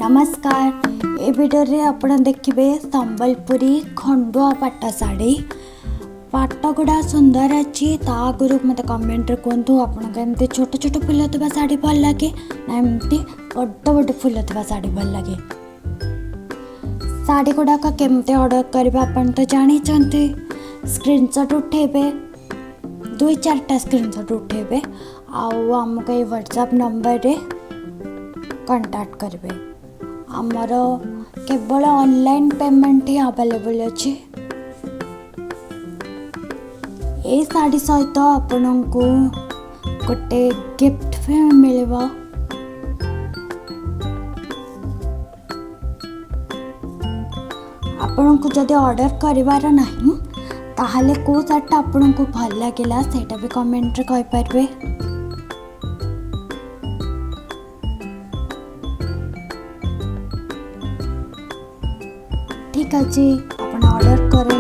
नमस्कार ए वीडियो रे आपण देखिबे संबलपुरी खंडुआ पाट साड़ी पाट गुड़ा सुंदर अच्छी ता आगु मत कमेंट कहतु आपन एमती छोट छोट फुल थी साड़ी भल लगे ना एमती बड़ बड़ फुल थी साड़ी भल लगे। साड़ी गुड़ाक केमते ऑर्डर करबा अपन तो जानी स्क्रीनशॉट उठेबे 2-4टा स्क्रीनशॉट उठेबे आउ आमको ये व्हाट्सएप नंबर रे कांटेक्ट करेंगे। आमर केवल ऑनलाइन पेमेंट ही अवेलेबल अच्छी। ये साड़ी सहित आपण को गोटे गिफ्ट भी मिलेगा। आपण को जदि ऑर्डर करिवार नहीं ताहले को साड़ीटा आपण को भल लगिला सेटा भी कमेंट रे कहि पारबे। ठीक अच्छे आप ऑर्डर करें।